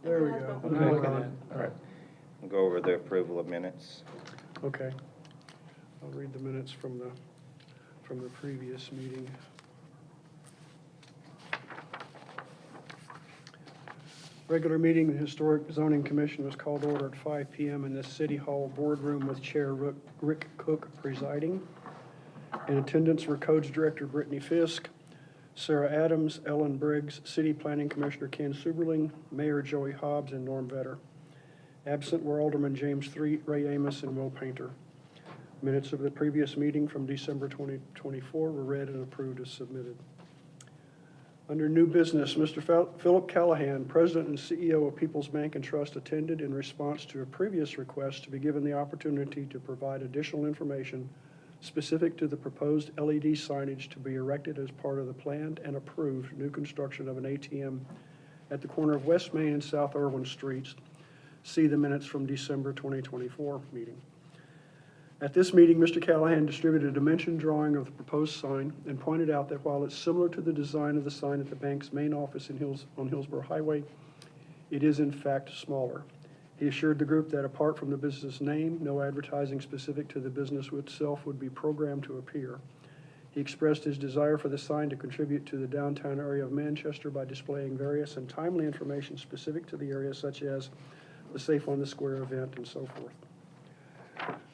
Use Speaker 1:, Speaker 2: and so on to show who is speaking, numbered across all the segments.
Speaker 1: There we go.
Speaker 2: Okay.
Speaker 1: Now we're on.
Speaker 2: All right.
Speaker 3: We'll go over the approval of minutes.
Speaker 1: Okay. I'll read the minutes from the previous meeting. Regular meeting, the Historic Zoning Commission was called to order at 5 p.m. in the City Hall boardroom with Chair Rick Cook presiding. In attendance were Codes Director Brittany Fisk, Sarah Adams, Ellen Briggs, City Planning Commissioner Ken Suberling, Mayor Joey Hobbs, and Norm Vetter. Absent were Alderman James Threet, Ray Amos, and Will Painter. Minutes of the previous meeting from December 2024 were read and approved as submitted. Under new business, Mr. Philip Callahan, President and CEO of People's Bank and Trust, attended in response to a previous request to be given the opportunity to provide additional information specific to the proposed LED signage to be erected as part of the planned and approved new construction of an ATM at the corner of West Main and South Irwin Streets. See the minutes from December 2024 meeting. At this meeting, Mr. Callahan distributed a dimension drawing of the proposed sign and pointed out that while it's similar to the design of the sign at the bank's main office on Hillsborough Highway, it is in fact smaller. He assured the group that apart from the business name, no advertising specific to the business itself would be programmed to appear. He expressed his desire for the sign to contribute to the downtown area of Manchester by displaying various and timely information specific to the area, such as the Safe on the Square event and so forth.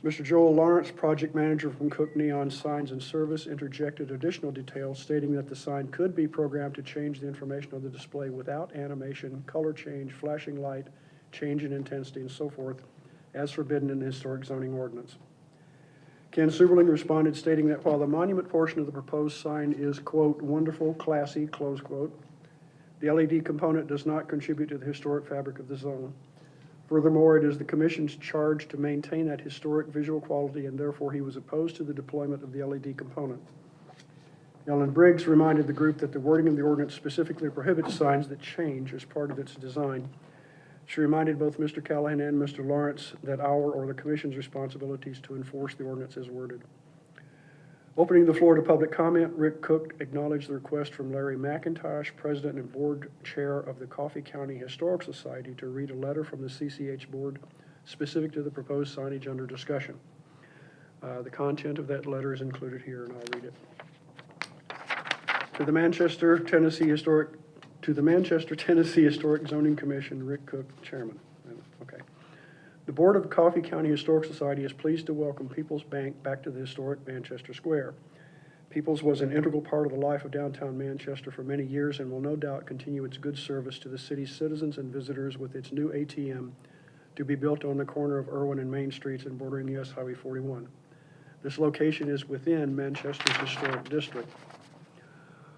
Speaker 1: Mr. Joel Lawrence, project manager from Cook Neon Signs and Service, interjected additional details stating that the sign could be programmed to change the information on the display without animation, color change, flashing light, change in intensity, and so forth, as forbidden in the historic zoning ordinance. Ken Suberling responded stating that while the monument portion of the proposed sign is, quote, wonderful, classy, close quote, the LED component does not contribute to the historic fabric of the zone. Furthermore, it is the Commission's charge to maintain that historic visual quality, and therefore he was opposed to the deployment of the LED component. Ellen Briggs reminded the group that the wording of the ordinance specifically prohibits signs that change as part of its design. She reminded both Mr. Callahan and Mr. Lawrence that our or the Commission's responsibility is to enforce the ordinance as worded. Opening the floor to public comment, Rick Cook acknowledged the request from Larry McIntosh, President and Board Chair of the Coffee County Historic Society, to read a letter from the CCH Board specific to the proposed signage under discussion. The content of that letter is included here, and I'll read it. To the Manchester, Tennessee Historic Zoning Commission, Rick Cook, Chairman. Okay. The Board of Coffee County Historic Society is pleased to welcome People's Bank back to the historic Manchester Square. People's was an integral part of the life of downtown Manchester for many years and will no doubt continue its good service to the city's citizens and visitors with its new ATM to be built on the corner of Irwin and Main Streets and bordering US Highway 41. This location is within Manchester's historic district.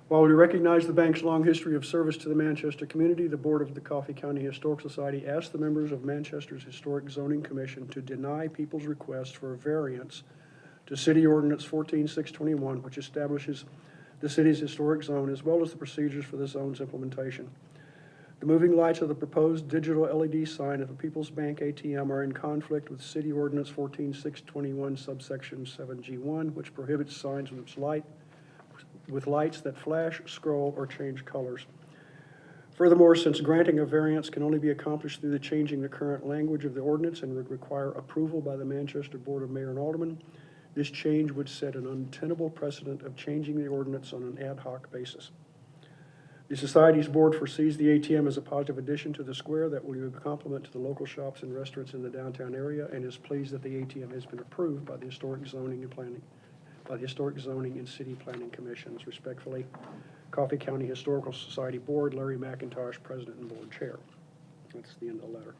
Speaker 1: While we recognize the bank's long history of service to the Manchester community, the Board of the Coffee County Historic Society asked the members of Manchester's Historic Zoning Commission to deny People's request for a variance to City Ordinance 14621, which establishes the city's historic zone as well as the procedures for the zone's implementation. The moving lights of the proposed digital LED sign at the People's Bank ATM are in conflict with City Ordinance 14621 subsection 7G1, which prohibits signs with lights that flash, scroll, or change colors. Furthermore, since granting a variance can only be accomplished through the changing the current language of the ordinance and would require approval by the Manchester Board of Mayor and Aldermen, this change would set an untenable precedent of changing the ordinance on an ad hoc basis. The Society's board foresees the ATM as a positive addition to the square that will be a complement to the local shops and restaurants in the downtown area, and is pleased that the ATM has been approved by the Historic Zoning and City Planning Commissions. Respectfully, Coffee County Historical Society Board, Larry McIntosh, President and Board Chair. That's the end of the letter.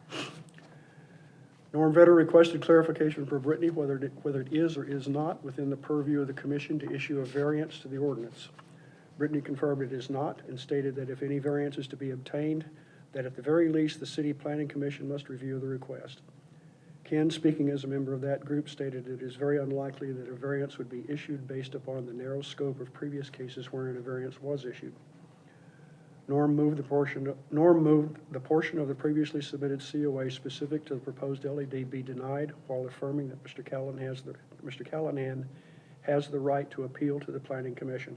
Speaker 1: Norm Vetter requested clarification for Brittany whether it is or is not within the purview of the Commission to issue a variance to the ordinance. Brittany confirmed it is not and stated that if any variance is to be obtained, that at the very least the City Planning Commission must review the request. Ken, speaking as a member of that group, stated it is very unlikely that a variance would be issued based upon the narrow scope of previous cases wherein a variance was issued. Norm moved the portion of the previously submitted COA specific to the proposed LED be denied, while affirming that Mr. Callahan has the right to appeal to the Planning Commission.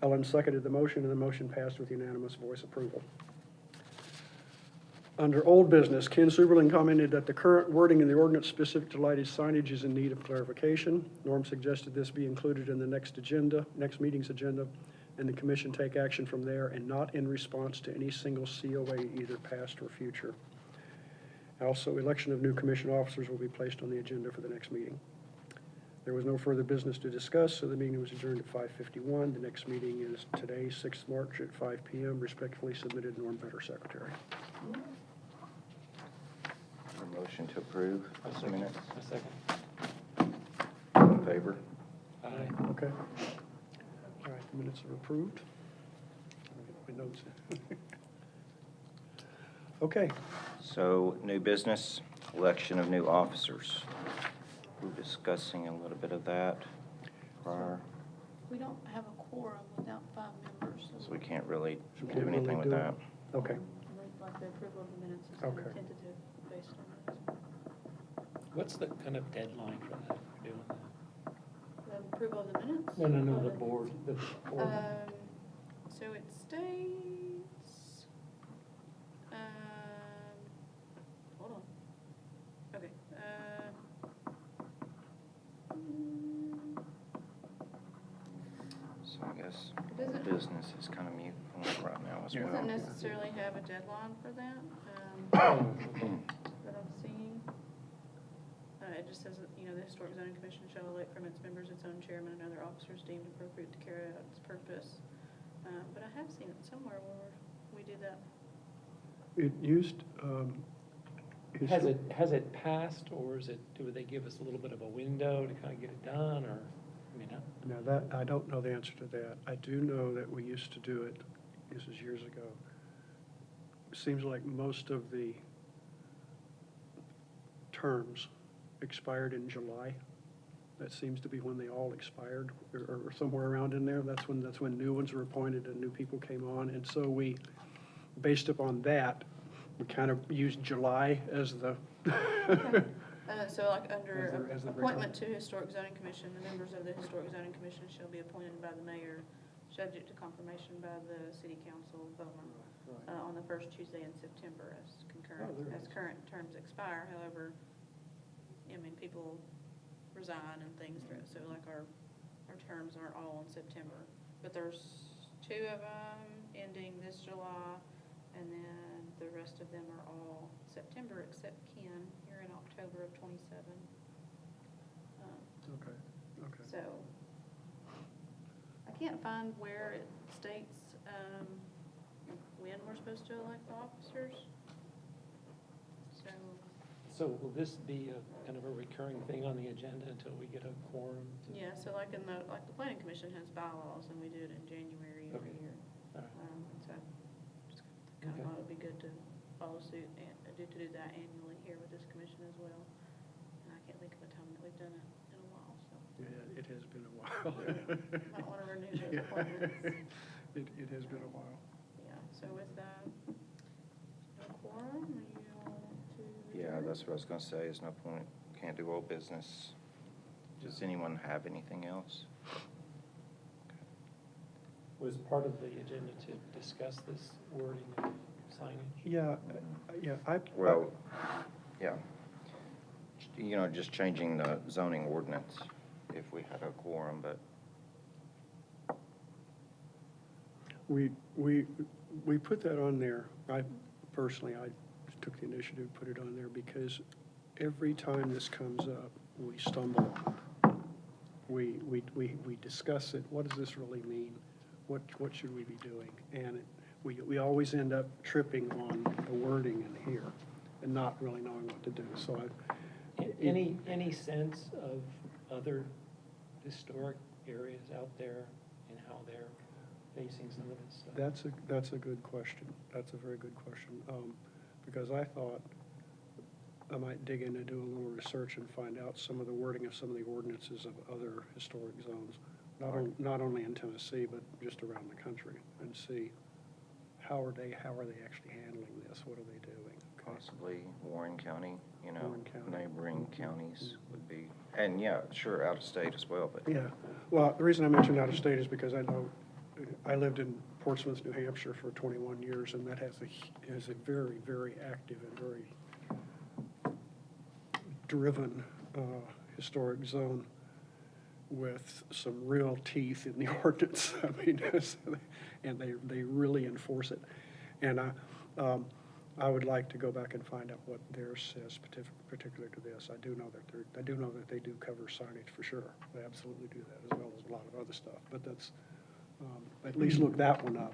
Speaker 1: Ellen seconded the motion, and the motion passed with unanimous voice approval. Under old business, Ken Suberlin commented that the current wording in the ordinance specific to lighted signage is in need of clarification. Norm suggested this be included in the next meeting's agenda, and the commission take action from there and not in response to any single COA, either past or future. Also, election of new commission officers will be placed on the agenda for the next meeting. There was no further business to discuss, so the meeting was adjourned at 5:51. The next meeting is today, 6th March at 5 p.m. Respectfully submitted, Norm Vetter, Secretary.
Speaker 3: A motion to approve the minutes.
Speaker 2: A second.
Speaker 3: All in favor?
Speaker 2: Aye.
Speaker 1: Okay. All right, the minutes are approved. I'll get my notes in. Okay,
Speaker 3: So, new business, election of new officers. We were discussing a little bit of that prior,
Speaker 4: We don't have a quorum without 5 members.
Speaker 3: so we can't really
Speaker 1: So we
Speaker 3: do
Speaker 1: can't
Speaker 3: anything
Speaker 1: really
Speaker 3: with
Speaker 1: do it.
Speaker 3: that.
Speaker 1: okay.
Speaker 4: Like the approval of the minutes is
Speaker 1: Okay.
Speaker 4: tentative based on this.
Speaker 2: What's the kind of deadline for that, for doing that?
Speaker 4: The approval of the minutes?
Speaker 2: No,
Speaker 4: Or
Speaker 2: the board.
Speaker 4: So it states, hold on. Okay.
Speaker 3: So I guess
Speaker 4: Does it-
Speaker 3: business is kind of mute right now as
Speaker 4: It
Speaker 3: well.
Speaker 4: doesn't necessarily have a deadline for that,
Speaker 2: Oh, okay.
Speaker 4: that I'm seeing. It just says, that, the Historic Zoning Commission shall elect from its members its own chairman and other officers deemed appropriate to carry out its purpose. But I have seen it somewhere where we do that.
Speaker 1: It used,
Speaker 2: Has it passed, or do they give us a little bit of a window to kind of get it done, or, I mean,
Speaker 1: now that, I don't know the answer to that. I do know that we used to do it, this was years ago. It seems like most of the terms expired in July. That seems to be when they all expired, or somewhere around in there. That's when new ones were appointed and new people came on. And so we, based upon that, we kind of used July as the,
Speaker 4: So like under
Speaker 1: As the
Speaker 4: appointment to Historic Zoning Commission, the members of the Historic Zoning Commission shall be appointed by the mayor, subject to confirmation by the city council of Bowman, on the first Tuesday in September as current terms expire. However, people resign and things through it, so like our terms aren't all in September. But there's 2 of them ending this July, and then the rest of them are all September, except Ken, you're in October of 27.
Speaker 1: okay.
Speaker 4: So, I can't find where it states when we're supposed to elect the officers.
Speaker 2: so will this be a kind of a recurring thing on the agenda until we get a quorum?
Speaker 4: Yeah, so like the planning commission has bylaws, and we do it in January every
Speaker 2: Okay.
Speaker 4: year.
Speaker 2: All right.
Speaker 4: So, just kind of
Speaker 2: Okay.
Speaker 4: thought it'd be good to follow suit and to do that annually here with this commission as well. And I can't think of a time that we've done it in a while, so.
Speaker 1: Yeah, it has been a while.
Speaker 4: Might want to renew those appointments.
Speaker 1: It has been a while.
Speaker 4: Yeah, so with that, no quorum, are you all to?
Speaker 3: Yeah,
Speaker 4: adjourn?
Speaker 3: that's what I was gonna say, there's no point, can't do old business. Does anyone have anything else?
Speaker 2: Was part of the agenda to discuss this wording of signage?
Speaker 1: Yeah,
Speaker 3: Well, yeah. Just changing the zoning ordinance if we had a quorum, but
Speaker 1: we put that on there. I took the initiative to put it on there because every time this comes up, we stumble on it. We discuss it. What does this really mean? What should we be doing? And we always end up tripping on the wording in here and not really knowing what to do. So
Speaker 2: Any sense of other historic areas out there and how they're facing some of this stuff?
Speaker 1: that's a good question. That's a very good question. Because I thought I might dig in and do a little research and find out some of the wording of some of the ordinances of other historic zones, not only in Tennessee, but just around the country, and see how are they actually handling this? What are they doing? Okay.
Speaker 3: possibly Warren County,
Speaker 1: Warren County.
Speaker 3: neighboring counties would be, and yeah, sure, out of state as well, but
Speaker 1: Yeah, well, the reason I mentioned out of state is because I know I lived in Portsmouth, New Hampshire for 21 years, and that is a very, very active and very driven historic zone with some real teeth in the ordinance. I mean, and they really enforce it. And I would like to go back and find out what theirs says particular to this. I do know that they do cover signage for sure. They absolutely do that, as well as a lot of other stuff. But that's, at least look that one up.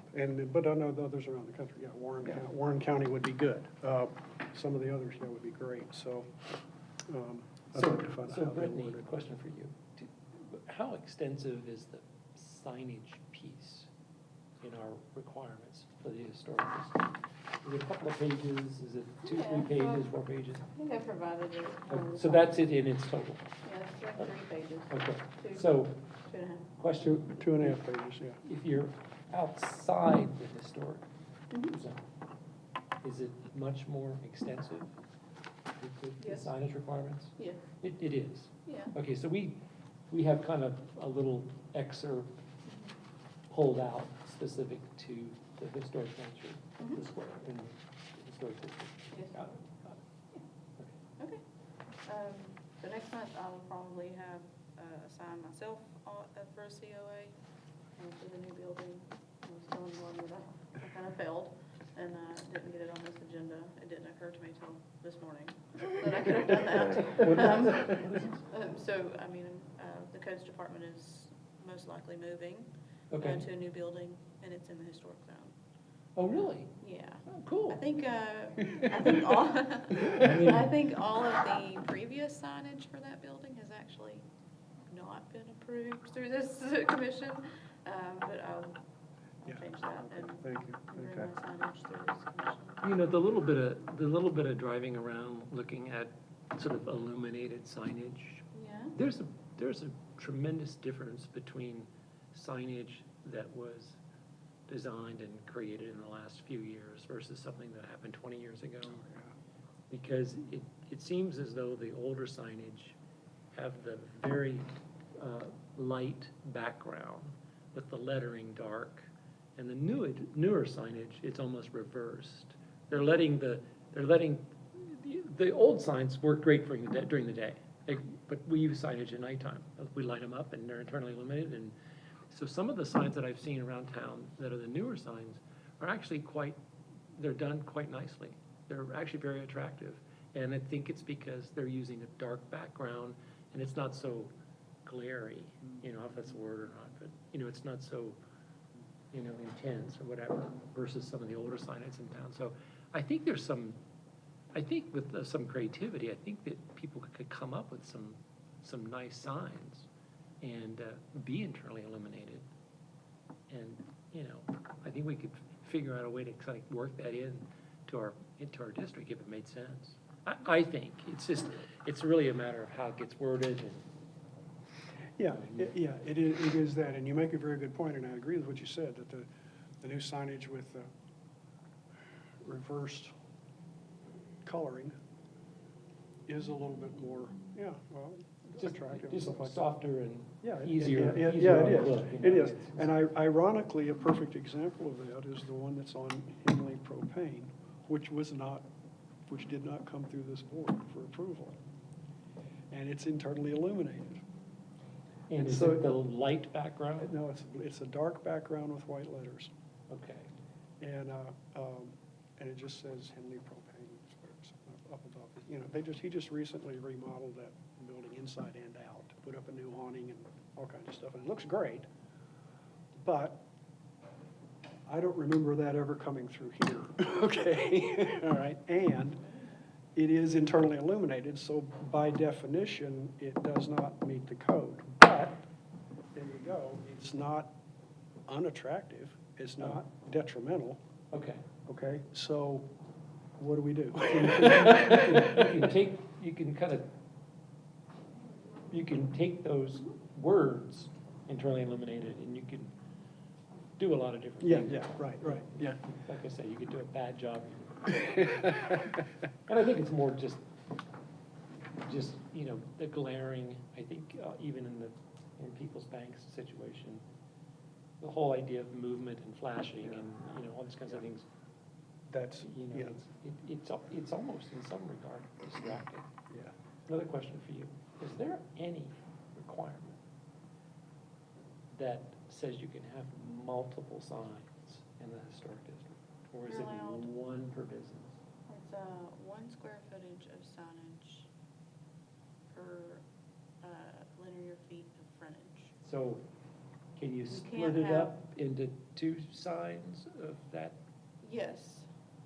Speaker 1: But I know the others around the country, yeah, Warren County would be good. Some of the others, yeah, would be great. So I'd like to find out
Speaker 2: So
Speaker 1: how they
Speaker 2: Brittany,
Speaker 1: word it.
Speaker 2: question for you. How extensive is the signage piece in our requirements for the historic district? Is it a couple of pages? Is it two,
Speaker 4: Yeah,
Speaker 2: 3 pages,
Speaker 4: well,
Speaker 2: 4 pages?
Speaker 4: I think I provided it. on the
Speaker 2: So
Speaker 4: top.
Speaker 2: that's it in its total?
Speaker 4: Yeah, it's like 3 pages,
Speaker 2: Okay.
Speaker 4: Two.
Speaker 2: So,
Speaker 4: 2.5.
Speaker 2: question,
Speaker 1: 2.5 pages, yeah.
Speaker 2: if you're outside the historic
Speaker 4: Mhm.
Speaker 2: zone, is it much more extensive, the
Speaker 4: Yes.
Speaker 2: signage requirements?
Speaker 4: Yeah,
Speaker 2: It is.
Speaker 4: yeah.
Speaker 2: Okay, so we have kind of a little excerpt pulled out specific to the historic nature of the
Speaker 4: Mhm.
Speaker 2: square in the historic district.
Speaker 4: Yes.
Speaker 2: Got it, got it.
Speaker 4: Okay. So next month, I will probably have assigned myself for a COA for the new building. I was telling Lauren that I kind of failed and didn't get it on this agenda. It didn't occur to me till this morning that I could have done that. So, I mean, the codes department is most likely moving
Speaker 2: Okay.
Speaker 4: to a new building, and it's in the historic zone.
Speaker 2: Oh, really?
Speaker 4: Yeah.
Speaker 2: Oh, cool.
Speaker 4: I think all, I think all of the previous signage for that building has actually not been approved through this commission, but I'll
Speaker 1: Yeah.
Speaker 4: change that and
Speaker 1: Thank you.
Speaker 4: bring
Speaker 1: Okay.
Speaker 4: my signage through this commission.
Speaker 2: You know, the little bit of driving around, looking at sort of illuminated signage,
Speaker 4: Yeah,
Speaker 2: there's a tremendous difference between signage that was designed and created in the last few years versus something that happened 20 years ago. Because it seems as though the older signage have the very light background with the lettering dark, and the newer signage, it's almost reversed. They're letting the old signs work great during the day, but we use signage at nighttime. We light them up and they're internally illuminated, and so some of the signs that I've seen around town that are the newer signs are actually they're done quite nicely. They're actually very attractive. And I think it's because they're using a dark background and it's not so glary, you know, if that's a word or not, but, you know, it's not so, you know, intense or whatever versus some of the older signage in town. So I think with some creativity, I think that people could come up with some nice signs and be internally illuminated. And, you know, I think we could figure out a way to kind of work that into our district if it made sense. I think, it's really a matter of how it gets worded and.
Speaker 1: Yeah, it is that, and you make a very good point, and I agree with what you said, that the new signage with reversed coloring is a little bit more, attractive.
Speaker 2: Just softer and
Speaker 1: Yeah,
Speaker 2: easier.
Speaker 1: yeah,
Speaker 2: easier
Speaker 1: it
Speaker 2: on the
Speaker 1: is.
Speaker 2: look, you
Speaker 1: It
Speaker 2: know,
Speaker 1: is.
Speaker 2: it's-
Speaker 1: And ironically, a perfect example of that is the one that's on Henley Propane, which did not come through this board for approval. And it's internally illuminated.
Speaker 2: And is
Speaker 1: so-
Speaker 2: it the light background?
Speaker 1: No, it's a dark background with white letters.
Speaker 2: Okay.
Speaker 1: And it just says Henley Propane it's up above. You know, he just recently remodeled that building inside and out, put up a new awning and all kinds of stuff, and it looks great. But I don't remember that ever coming through here, okay? All right, and it is internally illuminated, so by definition, it does not meet the code. But, there you go, it's not unattractive, it's not detrimental.
Speaker 2: Okay.
Speaker 1: Okay, so what do we do?
Speaker 2: You can take those words, internally illuminated, and you can do a lot of different
Speaker 1: Yeah,
Speaker 2: things.
Speaker 1: yeah, right, yeah.
Speaker 2: Like I say, you could do a bad job. And I think it's more just, you know, the glaring, I think, even in People's Bank's situation, the whole idea of movement and flashing and, you know, all these kinds of things,
Speaker 1: That's,
Speaker 2: you know,
Speaker 1: yeah,
Speaker 2: it's almost in some regard distracting.
Speaker 1: yeah.
Speaker 2: Another question for you, is there any requirement that says you can have multiple signs in the historic district? Or is
Speaker 4: You're
Speaker 2: it
Speaker 4: allowed.
Speaker 2: one per business?
Speaker 4: It's 1 square footage of signage per linear feet of frontage.
Speaker 2: So can you
Speaker 4: can't
Speaker 2: split it
Speaker 4: have-
Speaker 2: up into 2 signs of that?
Speaker 4: Yes,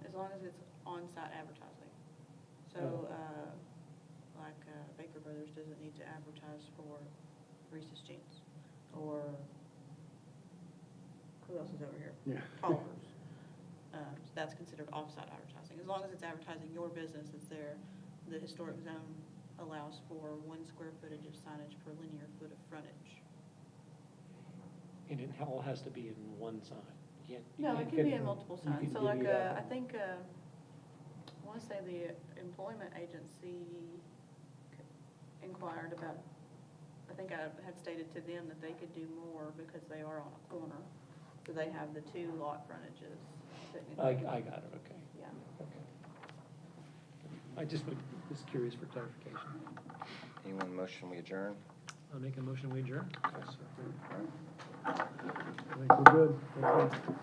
Speaker 4: as long as it's on-site advertising. So, like Baker Brothers doesn't need to advertise for Reese's Jeans, or who else is over here?
Speaker 1: Yeah.
Speaker 4: Culver's. So that's considered off-site advertising. As long as it's advertising your business that's there, the historic zone allows for 1 square footage of signage per linear foot of frontage.
Speaker 2: And it all has to be in one sign? You can't- you
Speaker 4: No,
Speaker 2: can't
Speaker 4: it can be
Speaker 2: fit-
Speaker 4: in multiple
Speaker 2: you
Speaker 4: signs.
Speaker 2: can
Speaker 4: So like,
Speaker 2: divvy it up.
Speaker 4: I think, I want to say the employment agency inquired about, I think I had stated to them that they could do more because they are on a corner. So they have the 2 lot frontages.
Speaker 2: I got it, okay.
Speaker 4: Yeah.
Speaker 2: Okay. I just was curious for clarification.
Speaker 3: Anyone motion we adjourn?
Speaker 2: I'll make a motion, we adjourn.
Speaker 1: I think we're good. Okay.